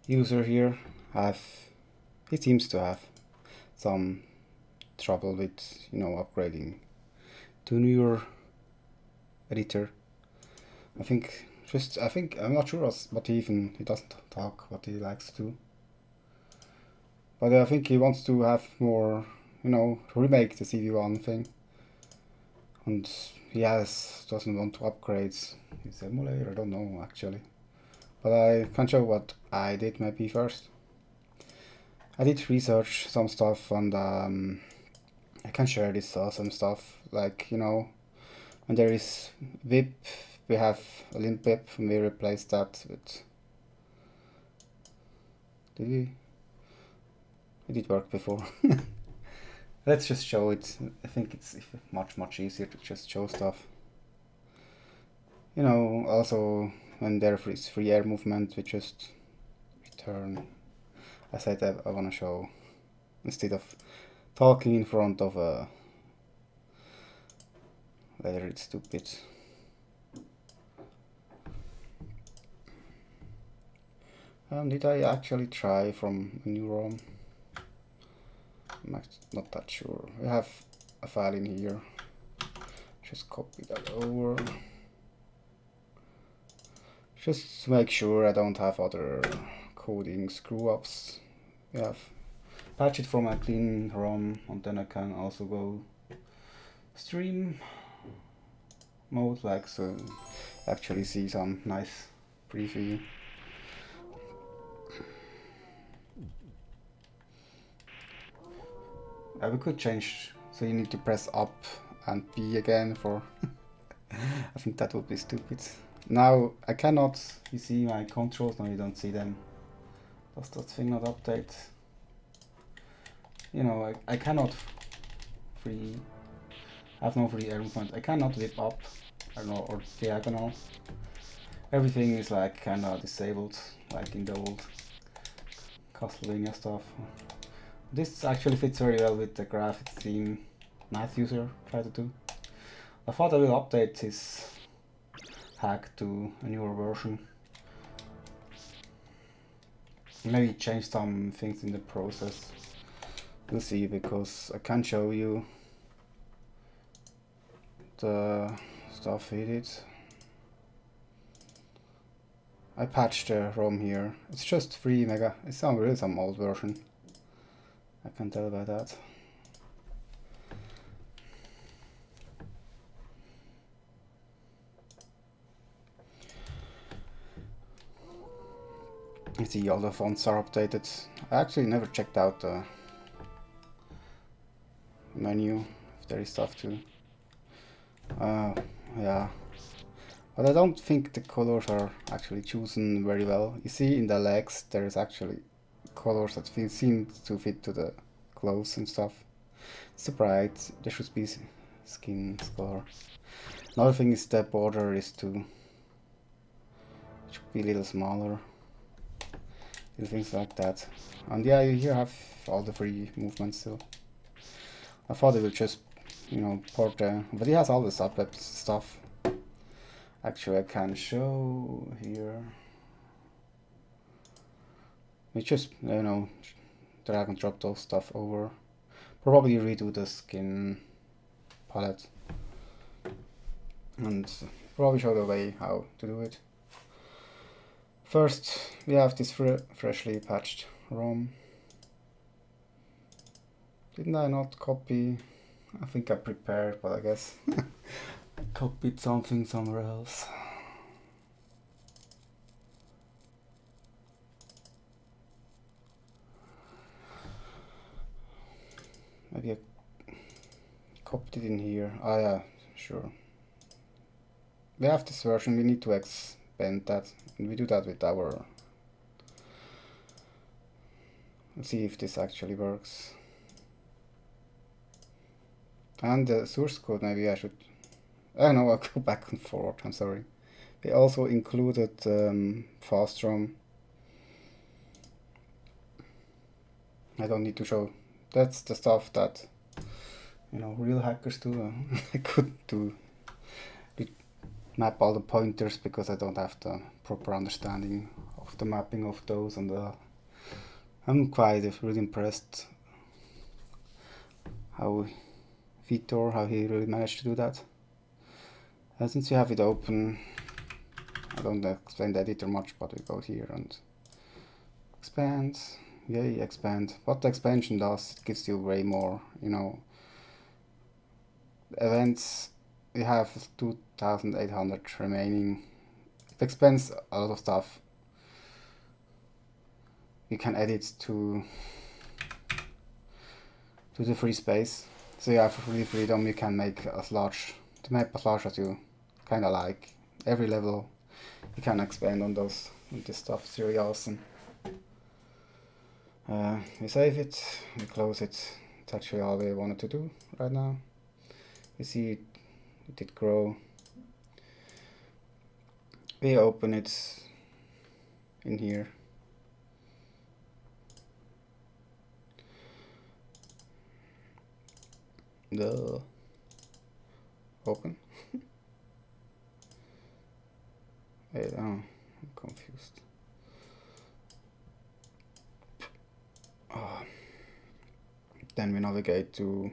user here he seems to have some trouble with, you know, upgrading to newer editor. I think I'm not sure what he doesn't talk what he likes to do. But I think he wants to have more, you know, remake the CV1 thing. And he doesn't want to upgrade his emulator, I don't know actually. But I can show what I did maybe first. I did research some stuff and I can share this awesome stuff, like, you know, when there is VIP, we have a limp VIP and we replace that with, it did work before. Let's just show it. I think it's much easier to just show stuff. You know, also when there is free air movement, we just return. I said I want to show, instead of talking in front of a letter, it's stupid. Did I actually try from a new ROM? I'm not that sure. We have a file in here. Just copy that over. Just to make sure I don't have other coding screw-ups. We have patch it from a clean ROM, and then I can also go stream mode, like so actually see some nice preview. We could change, so you need to press up and B again for I think that would be stupid. Now I cannot, you see my controls, now you don't see them. Does that thing not update? You know, I cannot have no free air movement. I cannot whip up or diagonal. Everything is like kinda disabled, like in the old Castlevania stuff. This actually fits very well with the graphics theme math user tried to do. I thought I will update this hack to a newer version. Maybe change some things in the process. We'll see, because I can show you the stuff he did. I patched the ROM here. It's just 3 mega. It's really some old version. I can tell by that. You see all the fonts are updated. I actually never checked out the menu if there is stuff to. Yeah. But I don't think the colors are actually chosen very well. You see in the legs there's actually colors that seem to fit to the clothes and stuff. It's too bright. There should be skin color. Another thing is the border is it should be a little smaller. Little things like that. And yeah, you here have all the free movements still. I thought it would just, you know, port but he has all the subweb stuff. Actually, I can show here. We just, you know, drag and drop those stuff over. Probably redo the skin palette. And probably show the way how to do it. First, we have this freshly patched ROM. Didn't I not copy? I think I prepared, but I guess I copied something somewhere else. Maybe I copied it in here. Ah yeah, sure. We have this version, we need to expand that, and we do that with our... Let's see if this actually works. And the source code, maybe I should... Oh no, I'll go back and forward, I'm sorry. We also included fast ROM. I don't need to show. That's the stuff that, you know, real hackers do. I couldn't do map all the pointers because I don't have the proper understanding of of the mapping of those, and I'm quite really impressed how how he really managed to do that. And since you have it open, I don't explain the editor much, but we go here and expand. Yay, expand. What the expansion does, it gives you way more, you know, events. We have 2,800 remaining. It expands a lot of stuff. You can edit to the free space. So you have free freedom. You can make as large the map as large as you kind of like. Every level you can expand on those. This stuff is really awesome. We save it. We close it. It's actually all we wanted to do right now. You see it did grow. We open it in here. The open. Wait, oh, I'm confused. Oh. Then we navigate to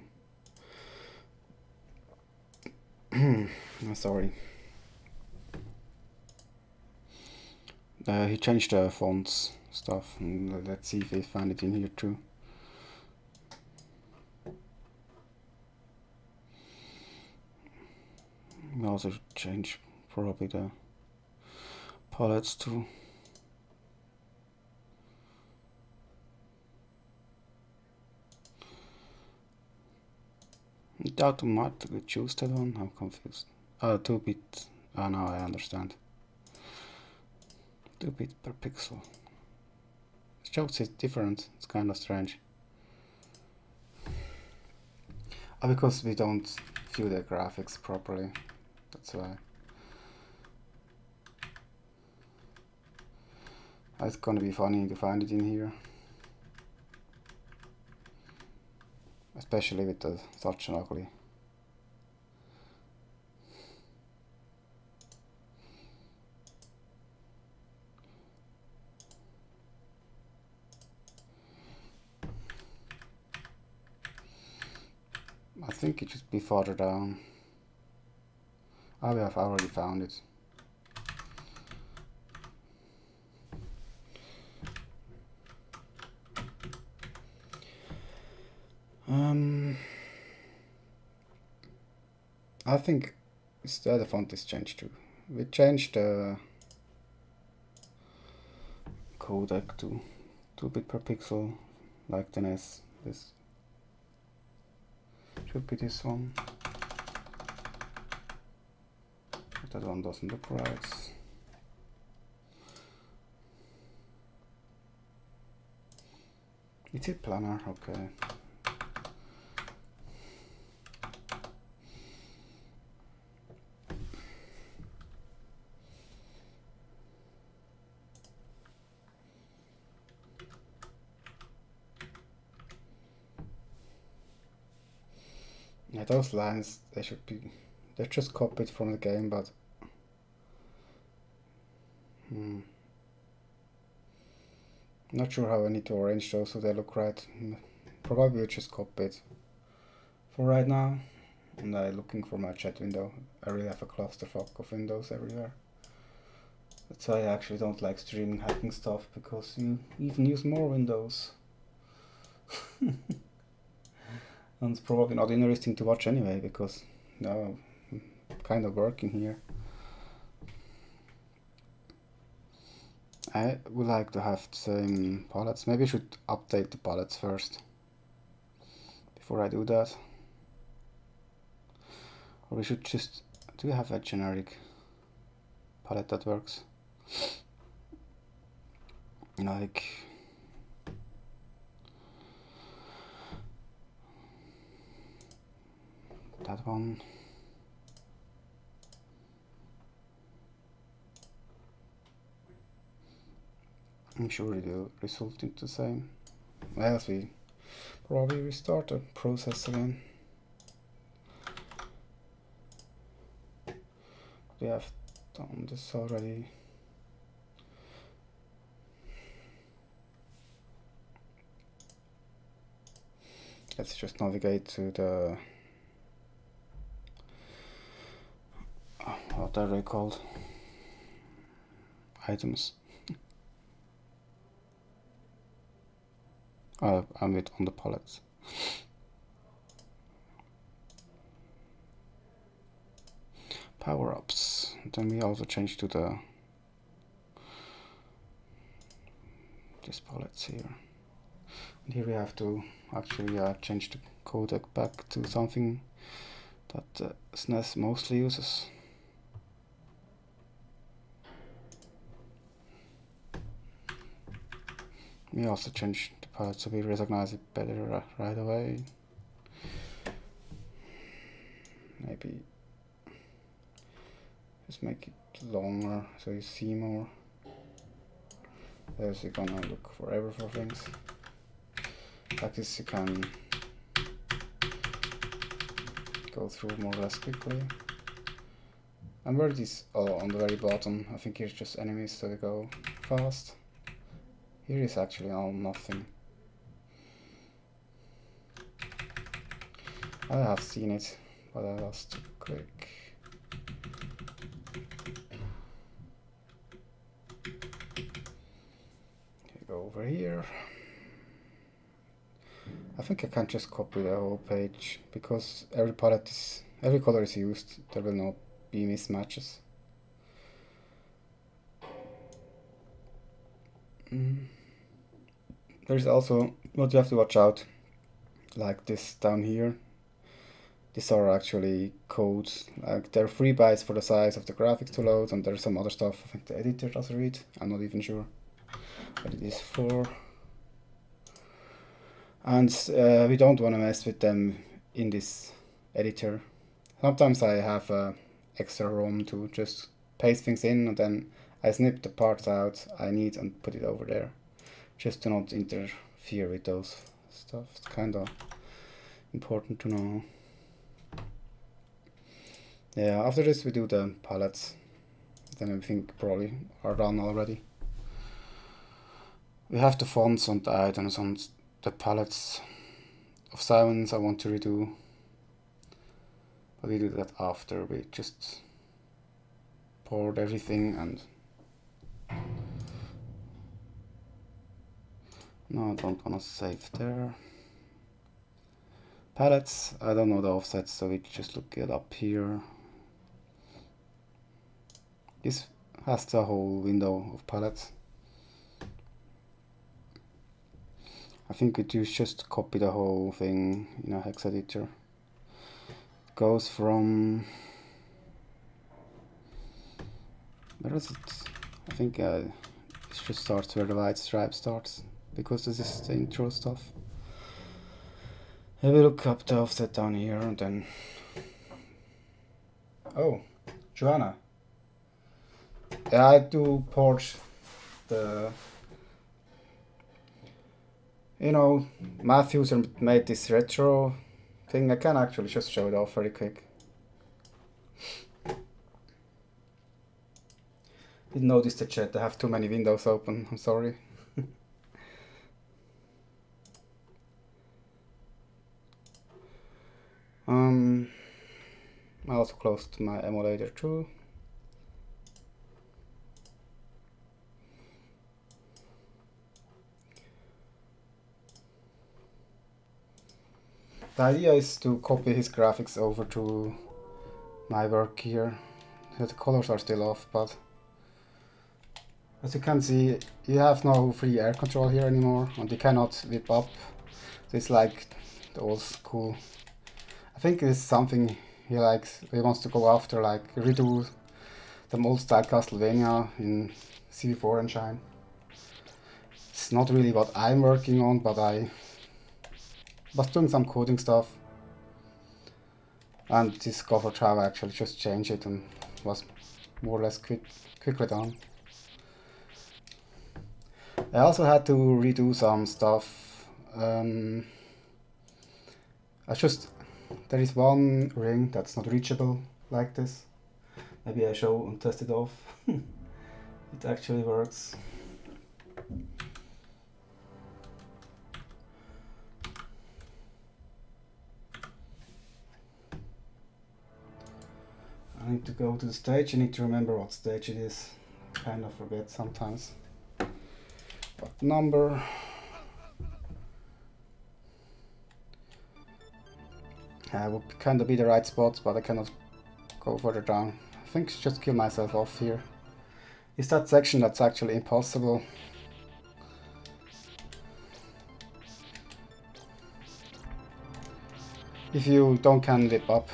sorry. He changed the fonts stuff, and let's see if we find it in here too. We also change probably the palettes too. It automatically choose that one. I'm confused. 2-bit. Oh, now I understand. 2-bit per pixel. It shows it different. It's kind of strange. Because we don't view the graphics properly. That's why. It's gonna be funny to find it in here. Especially with such an ugly. I think it should be farther down. Oh, we have already found it. I think the font is changed too. We changed the codec to 2-bit per pixel, like the NES. This should be this one. But that one doesn't look right. Is it planar? Okay. Yeah, those lines, they're just copied from the game, but not sure how I need to arrange those so they look right. Probably just copy it for right now. And I'm looking for my chat window. I really have a clusterfuck of windows everywhere. That's why I actually don't like streaming hacking stuff, because you even use more windows. And it's probably not interesting to watch anyway, because now I'm kind of working here. I would like to have the same palettes. Maybe I should update the palettes first before I do that. Or we should just... do we have a generic palette that works? Like... that one. I'm sure it will result in the same. Else we probably restart the process again. We have done this already. Let's just navigate to the what are they called? Items. I'm on the palettes. Power-ups. Then we also change to the this palettes here. And here we have to actually change the codec back to something that SNES mostly uses. We also change the palette so we recognize it better right away. Maybe just make it longer so you see more. There's you're gonna look forever for things. Like this you can go through more or less quickly. And where these on the very bottom, I think here's just enemies so they go fast. Here is actually all nothing. I have seen it, but I lost to click. Go over here. I think I can just copy the whole page because every color is used. There will not be mismatches. There's also what you have to watch out, like this down here. These are actually codes, like they're free bytes for the size of the graphics to load, and there's some other stuff I think the editor doesn't read. I'm not even sure what it is for. And we don't want to mess with them in this editor. Sometimes I have extra ROM to just paste things in, and then I snip the parts out I need and put it over there, just to not interfere with those stuff. It's kind of important to know. Yeah, after this we do the palettes. Then I think probably are done already. We have the fonts and the items and the palettes of silence I want to redo. But we do that after we just poured everything and no, I don't want to save there. Palettes, I don't know the offsets, so we just look it up here. This has the whole window of palettes. I think we do just copy the whole thing in a hex editor. Goes from, where is it? I think it just starts where the white stripe starts, because this is the intro stuff. I will look up the offset down here and then. Oh, Joanna. Yeah, I do port the. You know, Matthews made this retro thing. I can actually just show it off very quick. Didn't notice the chat. I have too many windows open. I'm sorry. I also closed my emulator too. The idea is to copy his graphics over to my work here. The colors are still off, but as you can see, you have no free air control here anymore, and you cannot whip up. So it's like the old school. I think it's something he likes. He wants to go after, like redo the old style Castlevania in SC4 engine. It's not really what I'm working on, but I was doing some coding stuff, and this cover trial actually just changed it and was more or less quickly done. I also had to redo some stuff. There is one ring that's not reachable like this. Maybe I show and test it off. It actually works. need to go to the stage. I need to remember what stage it is. Kind of forget sometimes. What number? Would kind of be the right spot, but I cannot go further down. I think just kill myself off here. Is that section that's actually impossible? If you don't can whip up.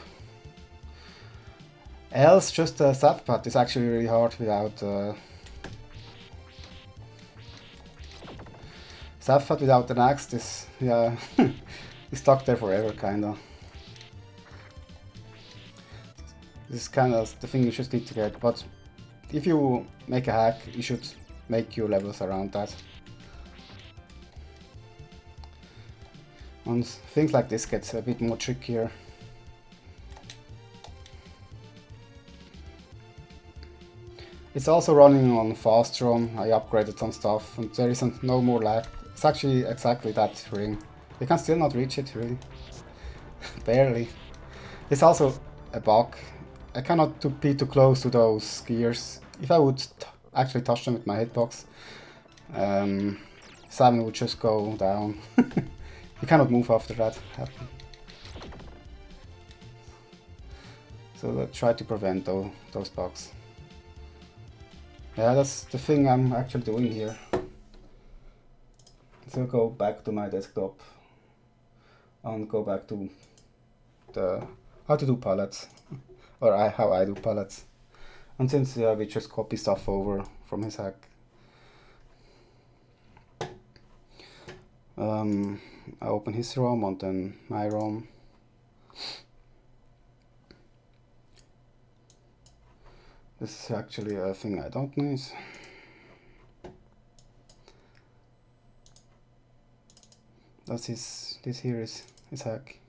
Else just a staff pad is actually really hard without staff pad without an axe. This yeah is stuck there forever kinda. This is kind of the thing you just need to get, but if you make a hack, you should make your levels around that. And things like this gets a bit more trickier. It's also running on fast ROM. I upgraded some stuff and there isn't no more lag. It's actually exactly that ring. You can still not reach it really. Barely. It's also a bug. I cannot be too close to those gears. If I would actually touch them with my hitbox, 7 would just go down. You cannot move after that happen. So let's try to prevent those bugs. Yeah, that's the thing I'm actually doing here. So go back to my desktop and go back to the how to do pallets. Or how I do pallets. And since we just copy stuff over from his hack. I open his ROM and then my ROM. This is actually a thing I don't need. This here is his hack.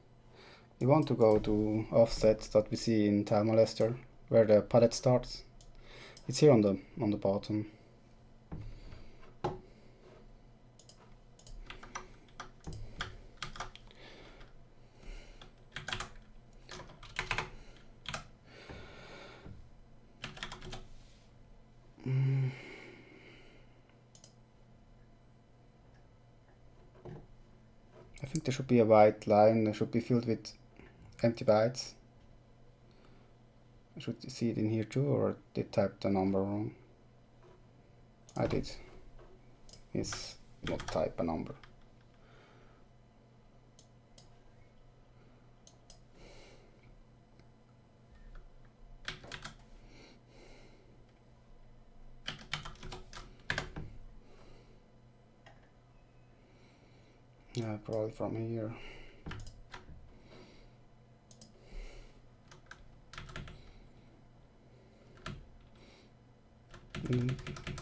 We want to go to offset that we see in Tile Molester, where the palette starts. It's here on the bottom. I think there should be a white line. That should be filled with empty bytes. I should see it in here too, or did I type the number wrong? I did. Yes, not type a number. Yeah, probably from here.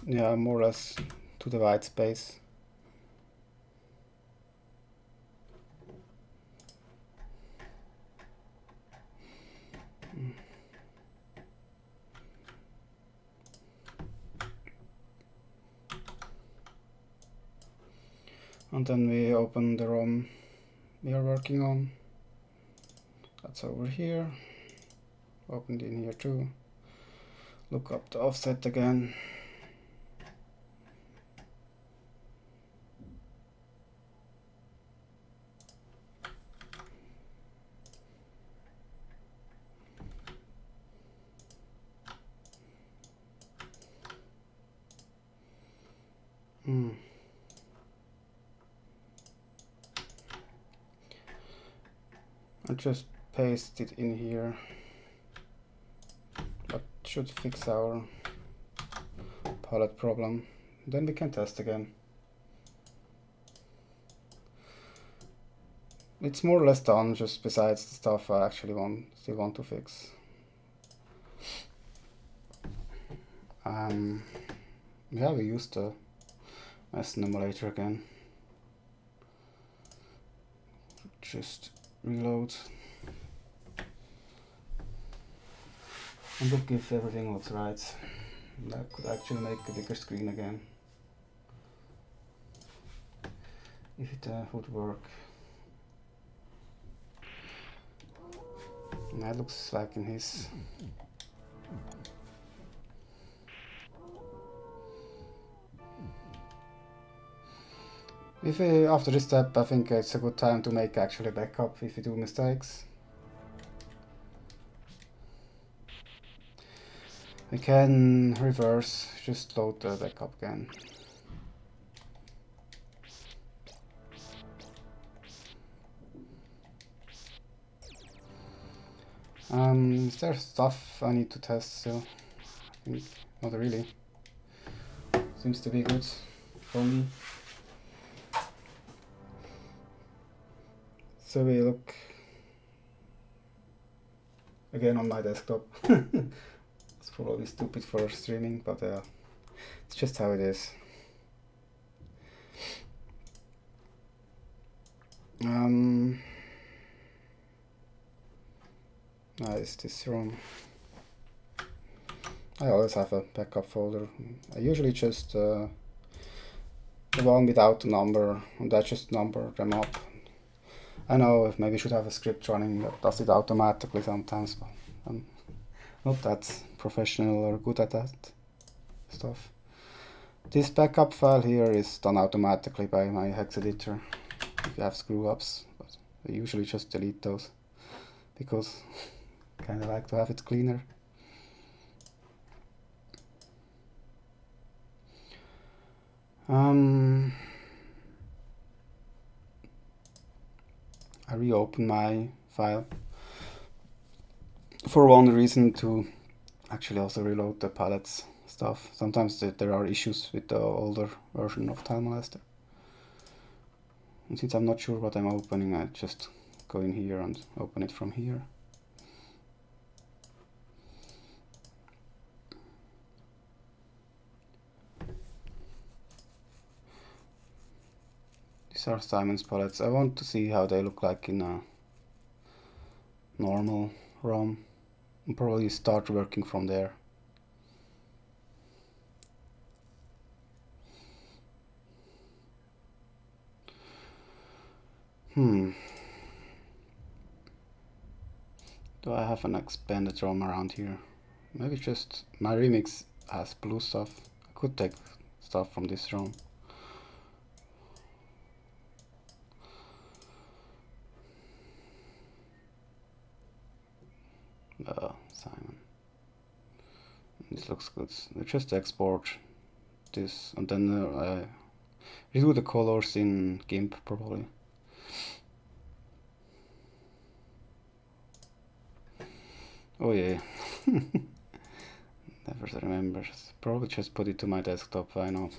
Yeah, more or less to the white space. And then we open the ROM we are working on. That's over here. Opened in here too. Look up the offset again. I just paste it in here. That should fix our palette problem. Then we can test again. It's more or less done, just besides the stuff I actually still want to fix. Yeah, we used the SN emulator again. Just reload. And look if everything looks right. That could actually make a bigger screen again. If it would work. And that looks like in his If after this step, I think it's a good time to make actually backup if you do mistakes. We can reverse, just load the backup again. Is there stuff I need to test still? I think not really. Seems to be good for me. So we look again on my desktop. It's probably stupid for streaming, but it's just how it is. Nice, this ROM. I always have a backup folder. I usually just the one without the number, and I just number them up. I know maybe I should have a script running that does it automatically sometimes, but I'm not that professional or good at that stuff. This backup file here is done automatically by my hex editor if you have screw ups, but I usually just delete those because I kind of like to have it cleaner. I reopen my file for one reason, to actually also reload the palettes stuff. Sometimes there are issues with the older version of Tile Molester. And since I'm not sure what I'm opening, I just go in here and open it from here. These are Simon's palettes. I want to see how they look like in a normal ROM and probably start working from there. Do I have an expanded ROM around here? Maybe just my remix has blue stuff. I could take stuff from this ROM. Simon. This looks good. I just export this and then I redo the colors in GIMP probably. Oh yeah. Never remember. Probably just put it to my desktop, I know.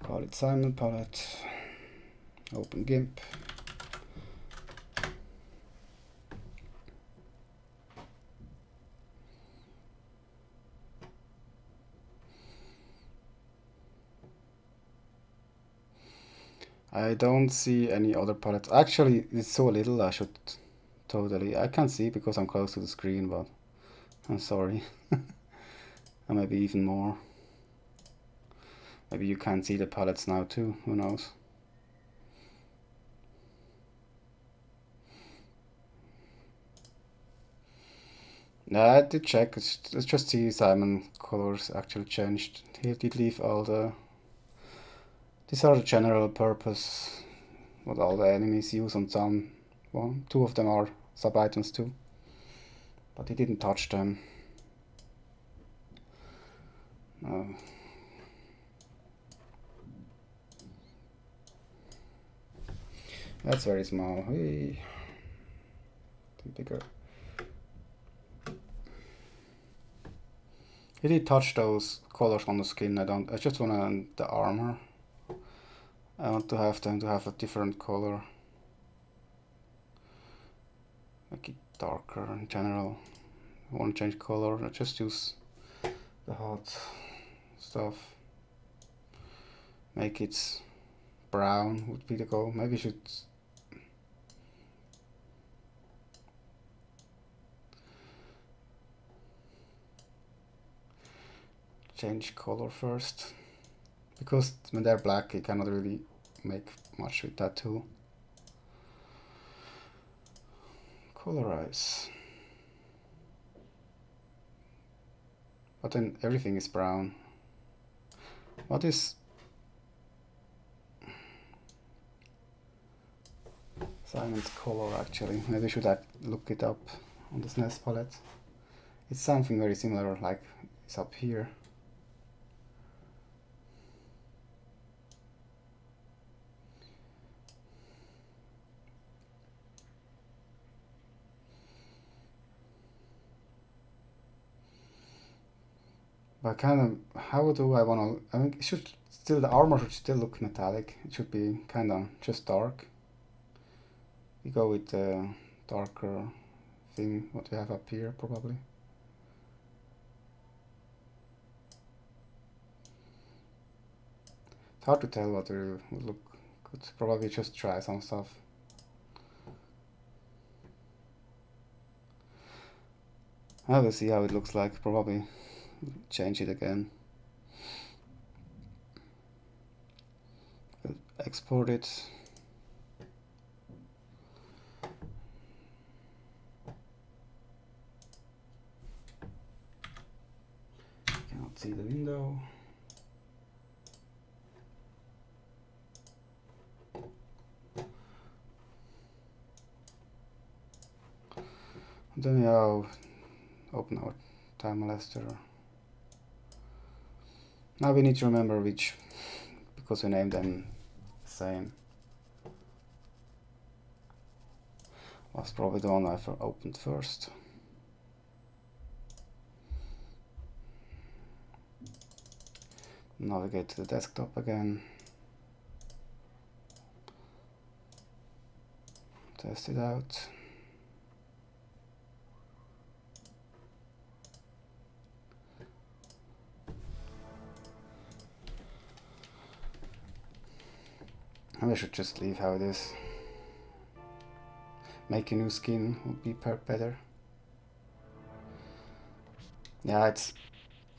Call it Simon palette. Open GIMP. I don't see any other palettes. Actually, it's so little I should totally... I can't see because I'm close to the screen, but I'm sorry. And maybe even more. Maybe you can't see the palettes now too, who knows. Yeah, I did check. Let's just see Simon colors actually changed. He did leave all the... These are the general purpose, what all the enemies use on some. Well, two of them are sub-items too, but he didn't touch them. That's very small. Hey. Bigger. He did touch those colors on the skin. I just want the armor. I want to have them to have a different color. Make it darker in general. I want to change color. I just use the hot stuff. Make it brown would be the goal. Maybe I should change color first, because when they're black you cannot really make much with that tool. Colorize. But then everything is brown. What is silent color actually? Maybe I should look it up on the SNES palette. It's something very similar, like it's up here. But kind of, how do I want to? I mean, it should still, the armor should still look metallic. It should be kind of just dark. We go with the darker thing what we have up here probably. It's hard to tell what will look good. Probably just try some stuff. I will see how it looks like. Probably change it again. We'll export it. Cannot see the window. Then we open our time molester. Now we need to remember which, because we named them the same. Was probably the one I opened first. Navigate to the desktop again. Test it out. I should just leave how it is. Make a new skin would be better. Yeah,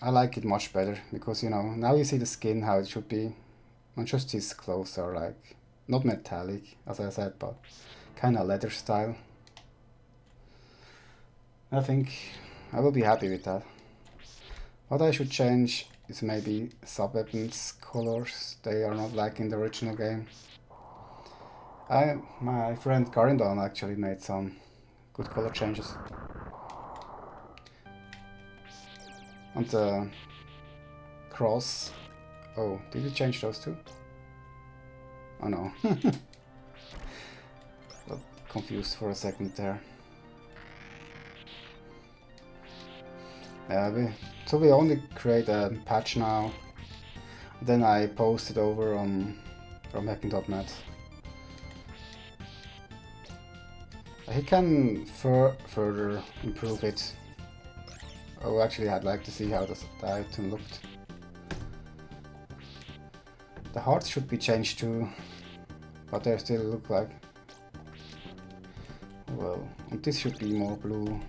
I like it much better because, you know, now you see the skin how it should be. And just these clothes are like not metallic, as I said, but kind of leather style. I think I will be happy with that. What I should change is maybe sub-weapons colors. They are not like in the original game. My friend Carindon actually made some good color changes. And the cross. Oh, did you change those too? Oh no. Got confused for a second there. So we only create a patch now. Then I post it over on from hacking.net. He can further improve it. Oh, actually I'd like to see how the item looked. The hearts should be changed too, but they still look like... Well, and this should be more blue.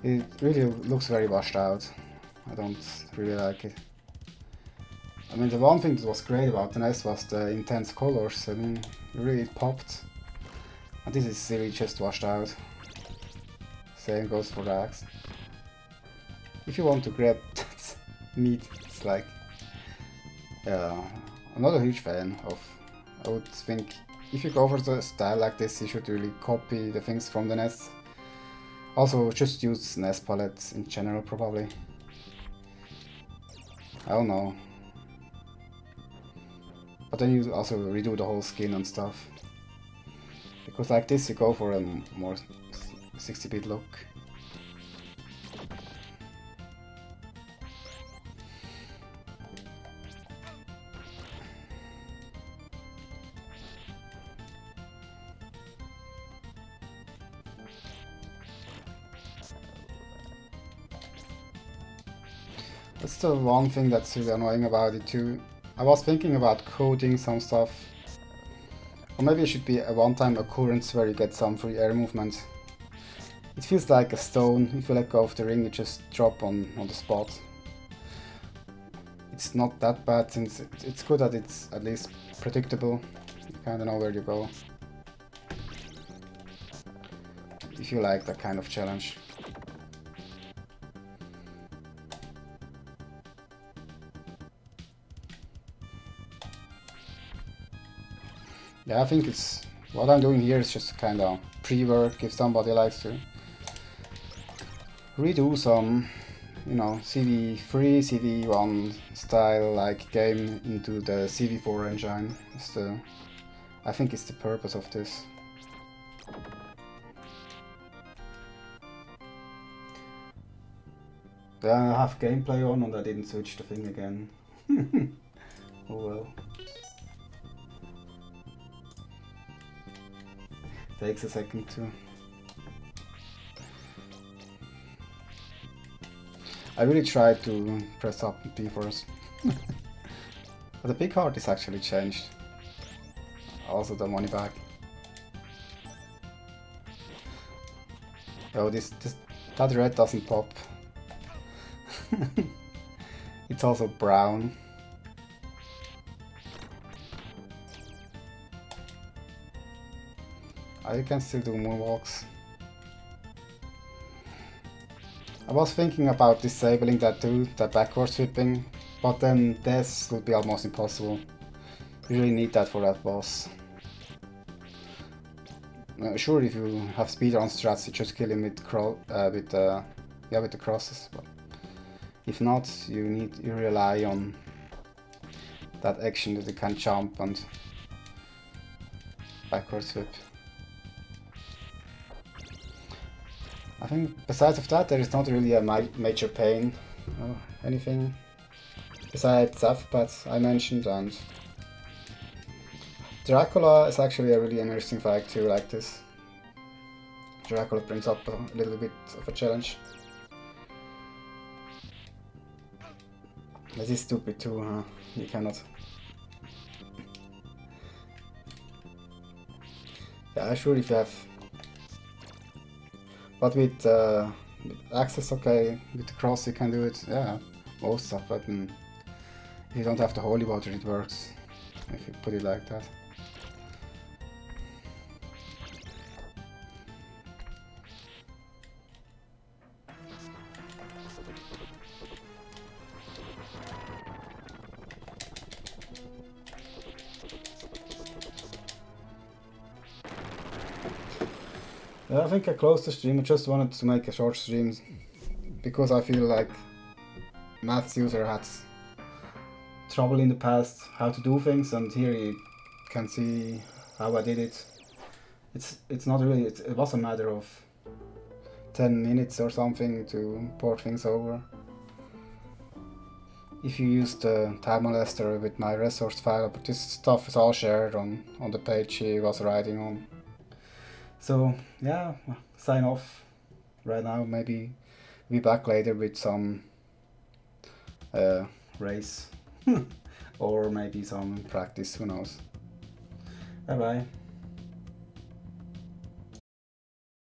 It really looks very washed out. I don't really like it. I mean, the one thing that was great about the NES was the intense colors. I mean, really it popped. And this is really just washed out. Same goes for the axe. If you want to grab that meat, it's like... I'm not a huge fan of... I would think if you go for the style like this, you should really copy the things from the NES. Also, just use NES palettes in general, probably. I don't know. But then you also redo the whole skin and stuff. Because like this, you go for a more 60-bit look. That's the one thing that's really annoying about it too. I was thinking about coding some stuff. Or maybe it should be a one-time occurrence where you get some free air movement. It feels like a stone. If you let go of the ring, you just drop on the spot. It's not that bad since it's good that it's at least predictable. You kind of know where you go. If you like that kind of challenge. Yeah, I think it's what I'm doing here is just kind of pre-work if somebody likes to redo some, you know, CV3, CV1 style like game into the CV4 engine. I think it's the purpose of this. Then I have gameplay on and I didn't switch the thing again. Oh well. Takes a second too. I really tried to press up and B first. But the big heart is actually changed. Also the money back. Oh, that red doesn't pop. It's also brown. I can still do moonwalks. I was thinking about disabling that too, that backward sweeping, but then this would be almost impossible. You really need that for that boss. Sure, if you have speedrun strats, you just kill him with the crosses. But if not, you rely on that action that you can jump and backward sweep. I think besides of that, there is not really a major pain or anything besides F-pads I mentioned, and Dracula is actually a really interesting fight too, like this. Dracula brings up a little bit of a challenge. This is stupid too, huh? You cannot. Yeah, sure if you have. But with access, okay, with the cross you can do it, yeah, most stuff, but if you don't have the holy water it works, if you put it like that. Yeah, I think I closed the stream. I just wanted to make a short stream because I feel like maths user had trouble in the past how to do things, and here you can see how I did it. It's not really, it was a matter of 10 minutes or something to port things over. If you use the time molester with my resource file, but this stuff is all shared on the page he was writing on. So yeah, sign off right now, maybe be back later with some race or maybe some practice, who knows. Bye bye.